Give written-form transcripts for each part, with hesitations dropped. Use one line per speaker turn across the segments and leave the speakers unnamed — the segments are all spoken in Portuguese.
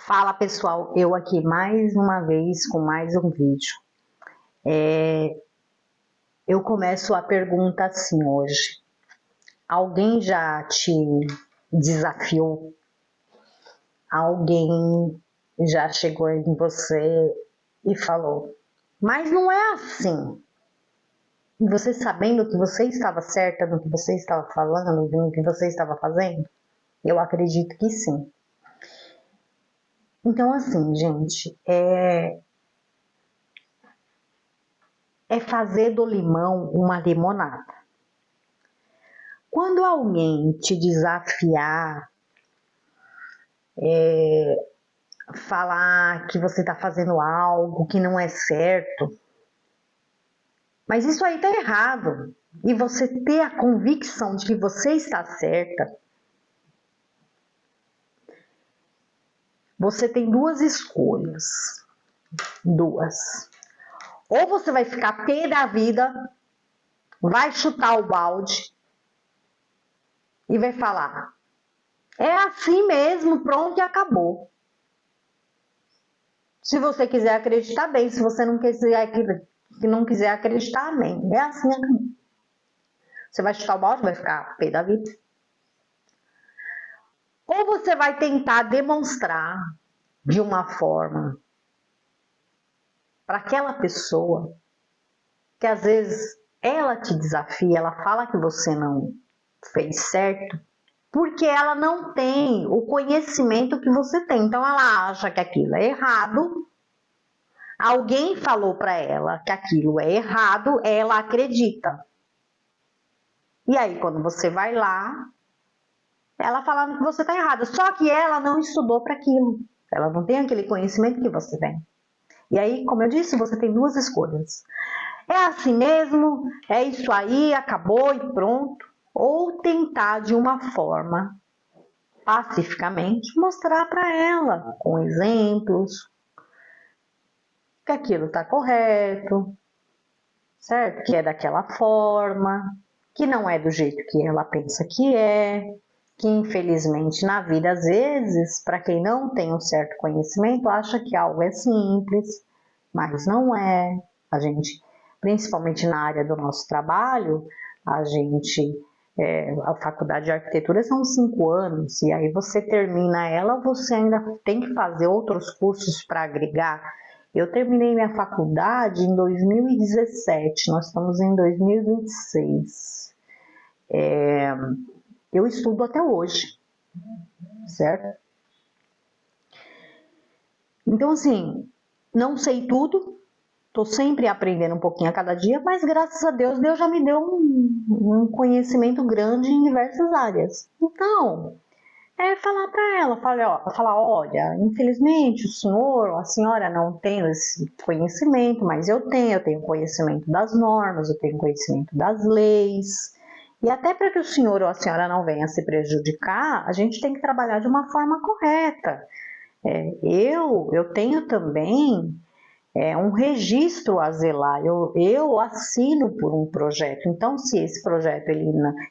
Fala pessoal, eu aqui mais uma vez com mais um vídeo. Eu começo a pergunta assim hoje. Alguém já te desafiou? Alguém já chegou em você e falou, mas não é assim. E você sabendo que você estava certa no que você estava falando, no que você estava fazendo? Eu acredito que sim. Então assim, gente, é fazer do limão uma limonada. Quando alguém te desafiar, falar que você está fazendo algo que não é certo, mas isso aí está errado, e você ter a convicção de que você está certa, você tem duas escolhas. Duas. Ou você vai ficar pé da vida, vai chutar o balde e vai falar, é assim mesmo, pronto e acabou. Se você quiser acreditar, bem. Se você não quiser acreditar, amém. É assim, acabou. Você vai chutar o balde, vai ficar pé da vida. Ou você vai tentar demonstrar de uma forma para aquela pessoa que às vezes ela te desafia, ela fala que você não fez certo, porque ela não tem o conhecimento que você tem. Então ela acha que aquilo é errado. Alguém falou para ela que aquilo é errado, ela acredita. E aí, quando você vai lá, ela fala que você está errada. Só que ela não estudou para aquilo. Ela não tem aquele conhecimento que você tem. E aí, como eu disse, você tem duas escolhas. É assim mesmo, é isso aí, acabou e pronto. Ou tentar de uma forma, pacificamente, mostrar para ela, com exemplos, que aquilo está correto, certo? Que é daquela forma, que não é do jeito que ela pensa que infelizmente na vida, às vezes, para quem não tem um certo conhecimento, acha que algo é simples, mas não é. A gente, principalmente na área do nosso trabalho, a faculdade de arquitetura são 5 anos, e aí você termina ela, você ainda tem que fazer outros cursos para agregar. Eu terminei minha faculdade em 2017, nós estamos em 2026. Eu estudo até hoje, certo? Então, assim, não sei tudo, estou sempre aprendendo um pouquinho a cada dia, mas graças a Deus, Deus já me deu um conhecimento grande em diversas áreas. Então, falar para ela, falar, olha, infelizmente o senhor ou a senhora não tem esse conhecimento, mas eu tenho conhecimento das normas, eu tenho conhecimento das leis, e até para que o senhor ou a senhora não venha se prejudicar, a gente tem que trabalhar de uma forma correta. Eu tenho também um registro a zelar, eu assino por um projeto, então se esse projeto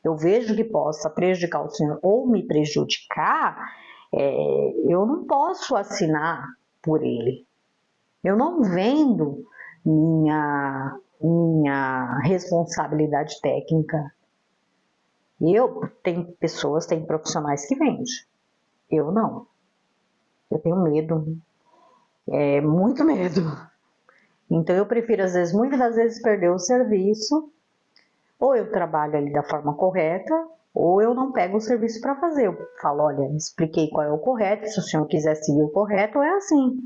eu vejo que possa prejudicar o senhor ou me prejudicar, eu não posso assinar por ele. Eu não vendo minha responsabilidade técnica. Tem profissionais que vendem, eu não. Eu tenho medo, muito medo. Então eu prefiro, muitas das vezes, perder o serviço, ou eu trabalho ali da forma correta, ou eu não pego o serviço para fazer. Eu falo, olha, expliquei qual é o correto, se o senhor quiser seguir o correto, é assim.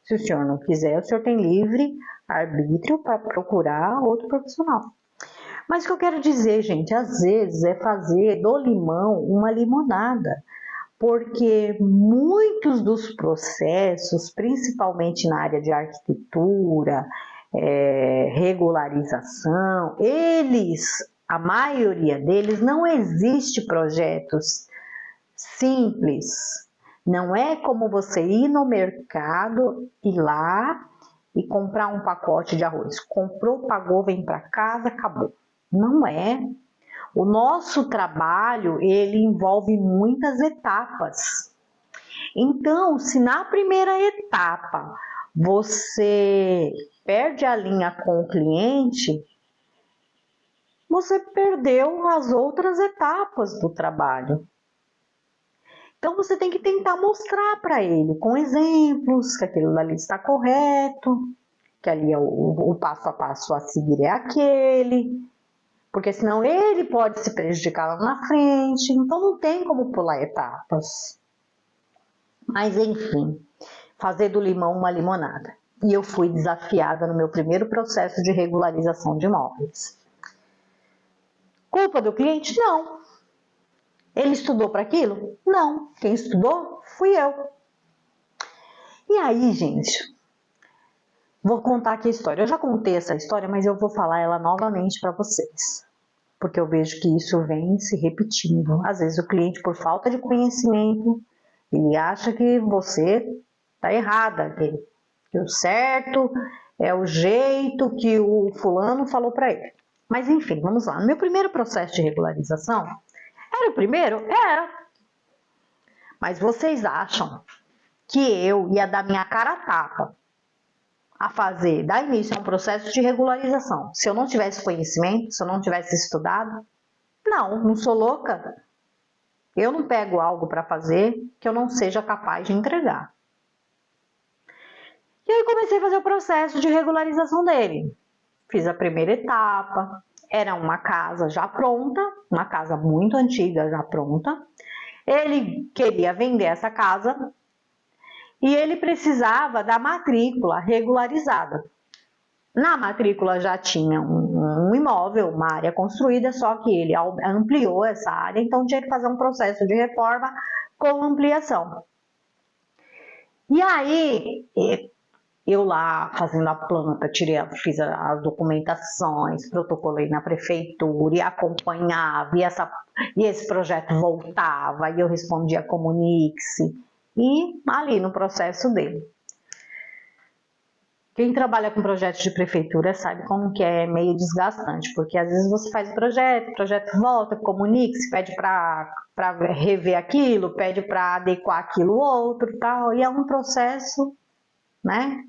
Se o senhor não quiser, o senhor tem livre arbítrio para procurar outro profissional. Mas o que eu quero dizer, gente, às vezes é fazer do limão uma limonada. Porque muitos dos processos, principalmente na área de arquitetura, regularização, a maioria deles, não existe projetos simples. Não é como você ir no mercado, ir lá e comprar um pacote de arroz. Comprou, pagou, vem para casa, acabou. Não é. O nosso trabalho, ele envolve muitas etapas. Então, se na primeira etapa você perde a linha com o cliente, você perdeu as outras etapas do trabalho. Então você tem que tentar mostrar para ele com exemplos que aquilo ali está correto, que ali é o passo a passo a seguir é aquele, porque senão ele pode se prejudicar lá na frente, então não tem como pular etapas. Mas enfim, fazer do limão uma limonada. E eu fui desafiada no meu primeiro processo de regularização de imóveis. Culpa do cliente? Não. Ele estudou para aquilo? Não. Quem estudou fui eu. E aí, gente, vou contar aqui a história. Eu já contei essa história, mas eu vou falar ela novamente para vocês. Porque eu vejo que isso vem se repetindo. Às vezes o cliente, por falta de conhecimento, ele acha que você está errada, que o certo é o jeito que o fulano falou para ele. Mas enfim, vamos lá. No meu primeiro processo de regularização, era o primeiro? Era. Mas vocês acham que eu ia dar minha cara a tapa a fazer, dar início a um processo de regularização, se eu não tivesse conhecimento, se eu não tivesse estudado? Não, não sou louca. Eu não pego algo para fazer que eu não seja capaz de entregar. E aí comecei a fazer o processo de regularização dele. Fiz a primeira etapa, era uma casa já pronta, uma casa muito antiga já pronta. Ele queria vender essa casa e ele precisava da matrícula regularizada. Na matrícula já tinha um imóvel, uma área construída, só que ele ampliou essa área, então tinha que fazer um processo de reforma com ampliação. E aí, eu lá fazendo a planta, fiz as documentações, protocolei na prefeitura e acompanhava, e esse projeto voltava, e eu respondia Comunique-se, e ali no processo dele. Quem trabalha com projetos de prefeitura sabe como que é meio desgastante, porque às vezes você faz o projeto volta, Comunique-se, pede para rever aquilo, pede para adequar aquilo outro e tal, e é um processo, né?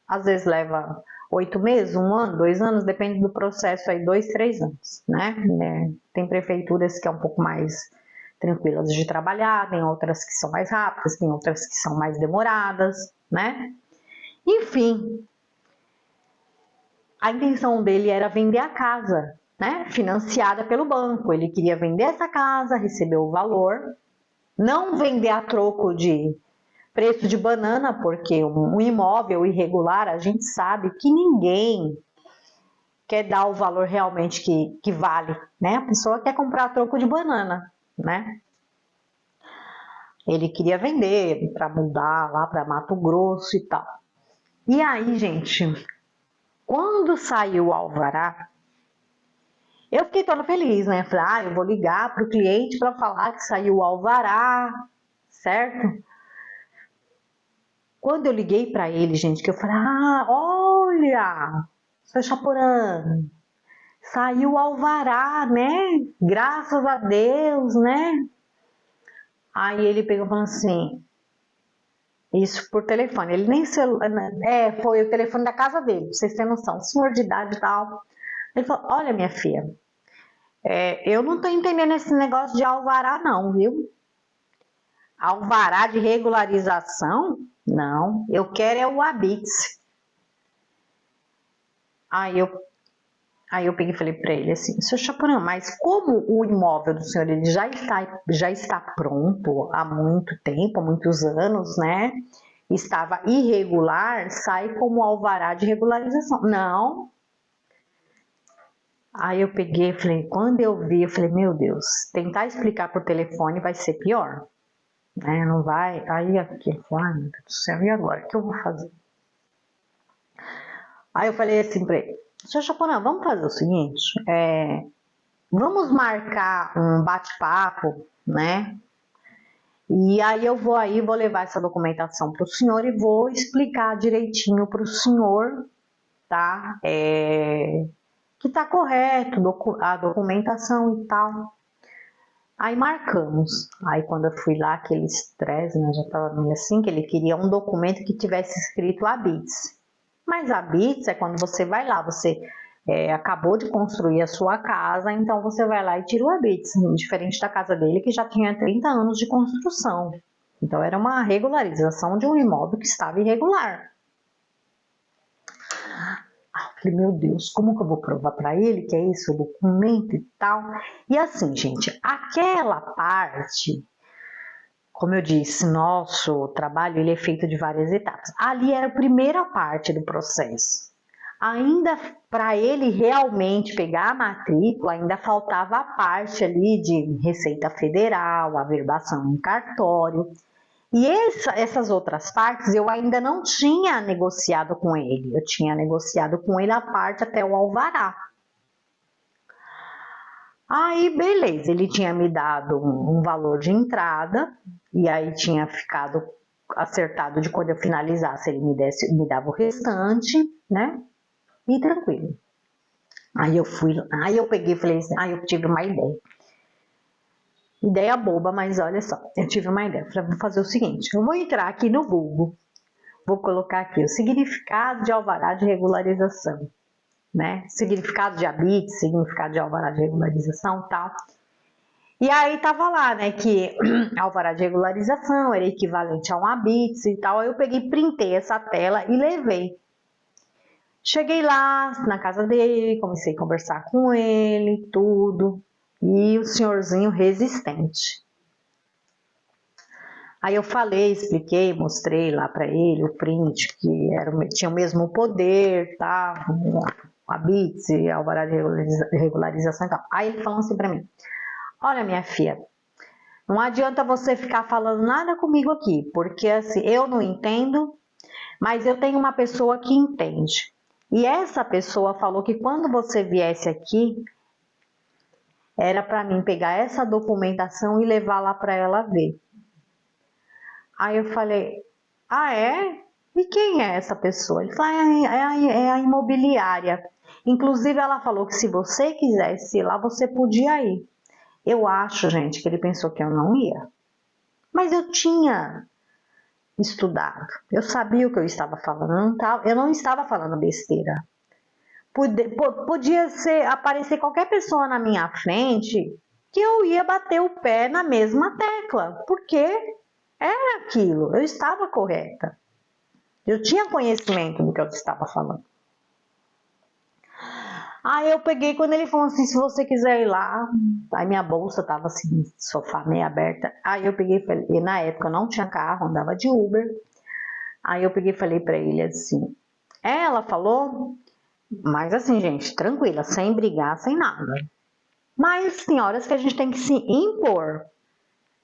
Às vezes leva 8 meses, 1 ano, 2 anos, depende do processo aí, 2, 3 anos, né? Tem prefeituras que é um pouco mais tranquilas de trabalhar, tem outras que são mais rápidas, tem outras que são mais demoradas, né? Enfim, a intenção dele era vender a casa, né? Financiada pelo banco. Ele queria vender essa casa, receber o valor, não vender a troco de preço de banana, porque um imóvel irregular, a gente sabe que ninguém quer dar o valor realmente que vale, né? A pessoa quer comprar a troco de banana, né? Ele queria vender para mudar lá para Mato Grosso e tal. E aí, gente, quando saiu o alvará, eu fiquei toda feliz, né? Falei, eu vou ligar para o cliente para falar que saiu o alvará, certo? Quando eu liguei para ele, gente, que eu falei, olha, seu Chaporã, saiu o alvará, né? Graças a Deus, né? Aí ele pegou e falou assim, isso por telefone, ele nem celular, foi o telefone da casa dele, pra vocês terem noção, senhor de idade e tal. Ele falou, olha minha filha, eu não tô entendendo esse negócio de alvará não, viu? Alvará de regularização? Não, eu quero é o Habite. Aí eu peguei e falei para ele assim, seu Chaporã, mas como o imóvel do senhor ele já está pronto há muito tempo, há muitos anos, né? Estava irregular, sai como alvará de regularização. Não. Aí eu peguei e falei, quando eu vi, eu falei, meu Deus, tentar explicar por telefone vai ser pior. Né? Não vai. Aí aqui, ai meu Deus do céu, e agora? O que eu vou fazer? Aí eu falei assim para ele, seu Chaporã, vamos fazer o seguinte, vamos marcar um bate-papo, né? E aí eu vou levar essa documentação para o senhor e vou explicar direitinho para o senhor, tá? Que tá correto a documentação e tal. Aí marcamos. Aí quando eu fui lá, aquele estresse, né, já estava meio assim, que ele queria um documento que tivesse escrito habite-se. Mas habite-se é quando você vai lá, você acabou de construir a sua casa, então você vai lá e tira o habite-se, diferente da casa dele que já tinha 30 anos de construção. Então era uma regularização de um imóvel que estava irregular. Falei, meu Deus, como que eu vou provar para ele que é esse o documento e tal? E assim, gente, aquela parte, como eu disse, nosso trabalho ele é feito de várias etapas. Ali era a primeira parte do processo. Ainda para ele realmente pegar a matrícula, ainda faltava a parte ali de Receita Federal, averbação em cartório. E essas outras partes eu ainda não tinha negociado com ele. Eu tinha negociado com ele a parte até o alvará. Aí, beleza, ele tinha me dado um valor de entrada, e aí tinha ficado acertado de quando eu finalizasse, ele me dava o restante, né? E tranquilo. Aí eu peguei e falei assim, eu tive uma ideia. Ideia boba, mas olha só, eu tive uma ideia. Falei, vou fazer o seguinte, eu vou entrar aqui no Google, vou colocar aqui o significado de alvará de regularização, né? Significado de habite, significado de alvará de regularização, tal. E aí tava lá, né, que alvará de regularização era equivalente a um habite e tal. Aí eu peguei, printei essa tela e levei. Cheguei lá na casa dele, comecei a conversar com ele, tudo. E o senhorzinho resistente. Aí eu falei, expliquei, mostrei lá para ele o print, que tinha o mesmo poder, tá? A BITS, alvará de regularização e tal. Aí ele falou assim para mim, olha minha filha, não adianta você ficar falando nada comigo aqui, porque assim, eu não entendo, mas eu tenho uma pessoa que entende. E essa pessoa falou que quando você viesse aqui, era para mim pegar essa documentação e levar lá para ela ver. Aí eu falei, é? E quem é essa pessoa? Ele falou, é a imobiliária. Inclusive ela falou que se você quisesse ir lá, você podia ir. Eu acho, gente, que ele pensou que eu não ia. Mas eu tinha estudado. Eu sabia o que eu estava falando, eu não estava falando besteira. Podia aparecer qualquer pessoa na minha frente que eu ia bater o pé na mesma tecla, porque era aquilo, eu estava correta. Eu tinha conhecimento do que eu estava falando. Aí eu peguei, quando ele falou assim, se você quiser ir lá, aí minha bolsa tava assim, sofá meio aberta. Aí eu peguei e falei, e na época eu não tinha carro, andava de Uber. Aí eu peguei e falei pra ele assim, ela falou, mas assim, gente, tranquila, sem brigar, sem nada. Mas tem horas que a gente tem que se impor,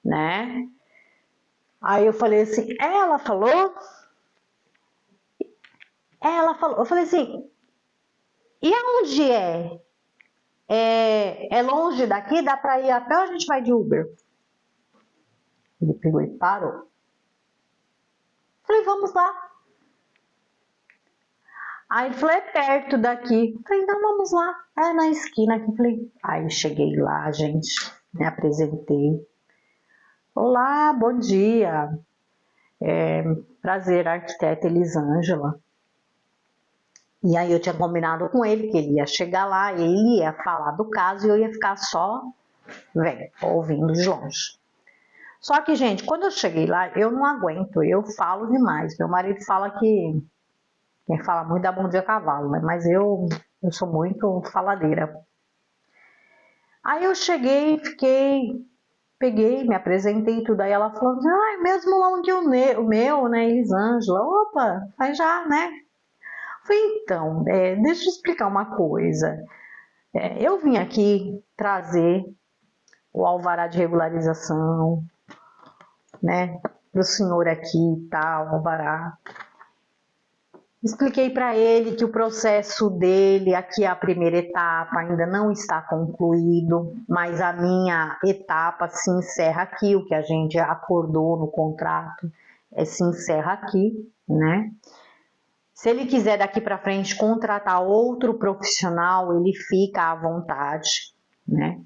né? Aí eu falei assim, ela falou, eu falei assim, e aonde é? É longe daqui? Dá pra ir a pé ou a gente vai de Uber? Ele pegou e parou. Falei, vamos lá. Aí ele falou, é perto daqui. Falei, então vamos lá. É na esquina aqui. Falei, aí cheguei lá, gente, me apresentei. Olá, bom dia. Prazer, arquiteta Elisângela. E aí eu tinha combinado com ele que ele ia chegar lá, ele ia falar do caso e eu ia ficar só, ouvindo de longe. Só que, gente, quando eu cheguei lá, eu não aguento, eu falo demais. Meu marido fala que quem fala muito dá bom dia a cavalo, né? Mas eu sou muito faladeira. Aí eu cheguei, peguei, me apresentei e tudo. Aí ela falou assim, mesmo lá onde o meu, né, Elisângela. Opa, aí já, né? Falei, então, deixa eu explicar uma coisa. Eu vim aqui trazer o alvará de regularização, né, do senhor aqui, tal, alvará. Expliquei para ele que o processo dele, aqui é a primeira etapa, ainda não está concluído, mas a minha etapa se encerra aqui, o que a gente acordou no contrato se encerra aqui, né? Se ele quiser daqui para frente contratar outro profissional, ele fica à vontade, né?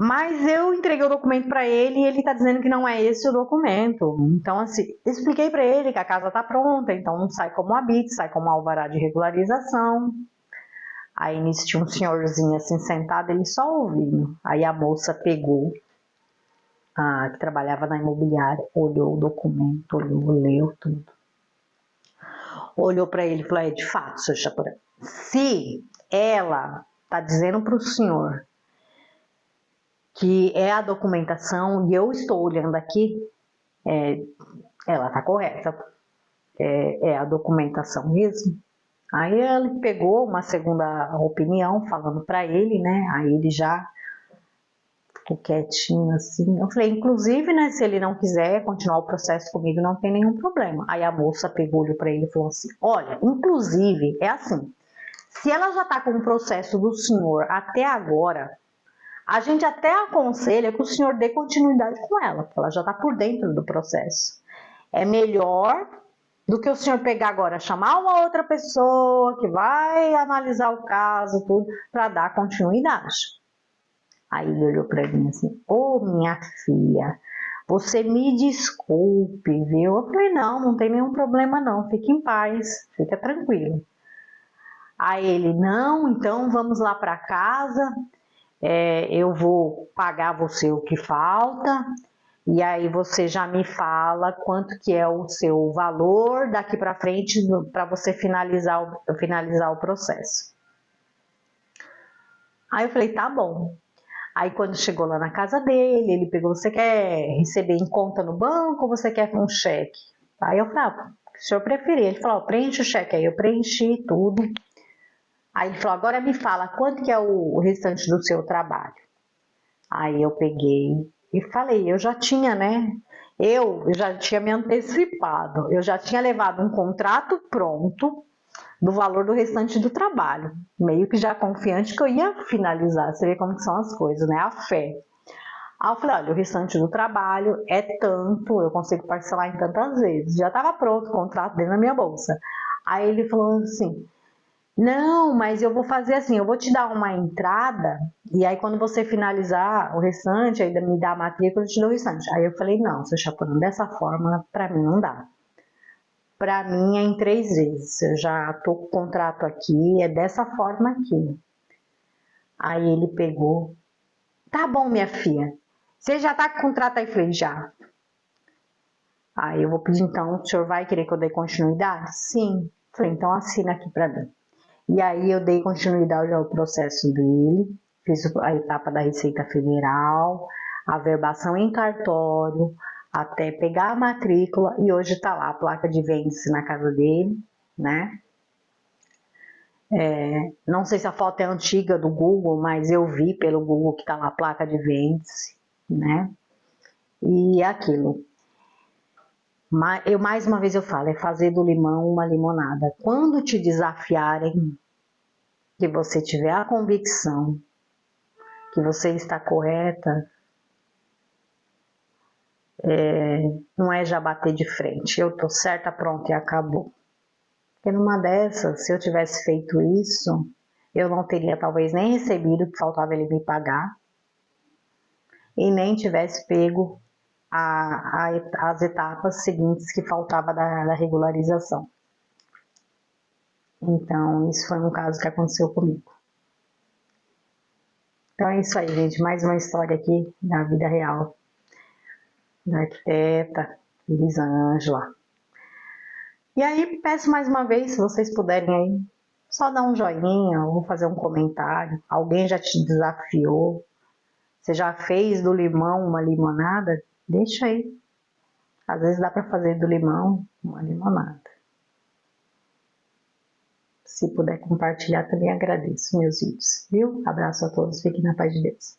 Mas eu entreguei o documento para ele e ele tá dizendo que não é esse o documento. Então, assim, expliquei para ele que a casa tá pronta, então não sai como habite, sai como alvará de regularização. Aí nisso tinha um senhorzinho assim sentado, ele só ouvindo. Aí a moça pegou, que trabalhava na imobiliária, olhou o documento, olhou, leu tudo. Olhou para ele e falou: é de fato, seu Chapurã, se ela tá dizendo para o senhor que é a documentação e eu estou olhando aqui, ela tá correta, é a documentação mesmo. Aí ele pegou uma segunda opinião falando para ele, né? Aí ele já ficou quietinho assim. Eu falei, inclusive, né, se ele não quiser continuar o processo comigo, não tem nenhum problema. Aí a moça pegou, olhou para ele e falou assim: olha, inclusive, é assim, se ela já tá com o processo do senhor até agora, a gente até aconselha que o senhor dê continuidade com ela, porque ela já tá por dentro do processo. É melhor do que o senhor pegar agora, chamar uma outra pessoa que vai analisar o caso, tudo, para dar continuidade. Aí ele olhou para mim assim: ô minha filha, você me desculpe, viu? Eu falei: não tem nenhum problema não, fique em paz, fica tranquilo. Aí ele: não, então vamos lá para casa, eu vou pagar você o que falta, e aí você já me fala quanto que é o seu valor daqui para frente para você finalizar o processo. Aí eu falei: tá bom. Aí quando chegou lá na casa dele, ele pegou: você quer receber em conta no banco ou você quer com um cheque? Aí eu falei: o que o senhor preferir. Ele falou: preenche o cheque. Aí eu preenchi tudo. Aí ele falou: agora me fala quanto que é o restante do seu trabalho. Aí eu peguei e falei: eu já tinha, né? Eu já tinha me antecipado. Eu já tinha levado um contrato pronto do valor do restante do trabalho, meio que já confiante que eu ia finalizar. Você vê como que são as coisas, né? A fé. Aí eu falei: olha, o restante do trabalho é tanto, eu consigo parcelar em tantas vezes. Já estava pronto o contrato dentro da minha bolsa. Aí ele falou assim: não, mas eu vou fazer assim, eu vou te dar uma entrada e aí quando você finalizar o restante, aí me dá a matrícula, eu te dou o restante. Aí eu falei: não, seu Chapurã, dessa forma para mim não dá. Para mim é em 3 vezes, eu já tô com o contrato aqui, é dessa forma aqui. Aí ele pegou: tá bom, minha filha, você já tá com o contrato aí? Falei: já. Aí eu vou pedir então, o senhor vai querer que eu dê continuidade? Sim. Falei: então assina aqui para mim. E aí eu dei continuidade ao processo dele, fiz a etapa da Receita Federal, a verbação em cartório, até pegar a matrícula, e hoje está lá a placa de vende-se na casa dele, né? Não sei se a foto é antiga do Google, mas eu vi pelo Google que está lá a placa de vende-se, né? E é aquilo. Mais uma vez eu falo, é fazer do limão uma limonada. Quando te desafiarem, que você tiver a convicção que você está correta, não é já bater de frente. Eu tô certa, pronto, e acabou. Porque numa dessas, se eu tivesse feito isso, eu não teria talvez nem recebido o que faltava ele me pagar e nem tivesse pego as etapas seguintes que faltava da regularização. Então, isso foi um caso que aconteceu comigo. Então é isso aí, gente. Mais uma história aqui da vida real da arquiteta Elisângela. E aí, peço mais uma vez, se vocês puderem aí, só dar um joinha ou fazer um comentário. Alguém já te desafiou? Você já fez do limão uma limonada? Deixa aí. Às vezes dá para fazer do limão uma limonada. Se puder compartilhar, também agradeço meus vídeos, viu? Abraço a todos, fiquem na paz de Deus.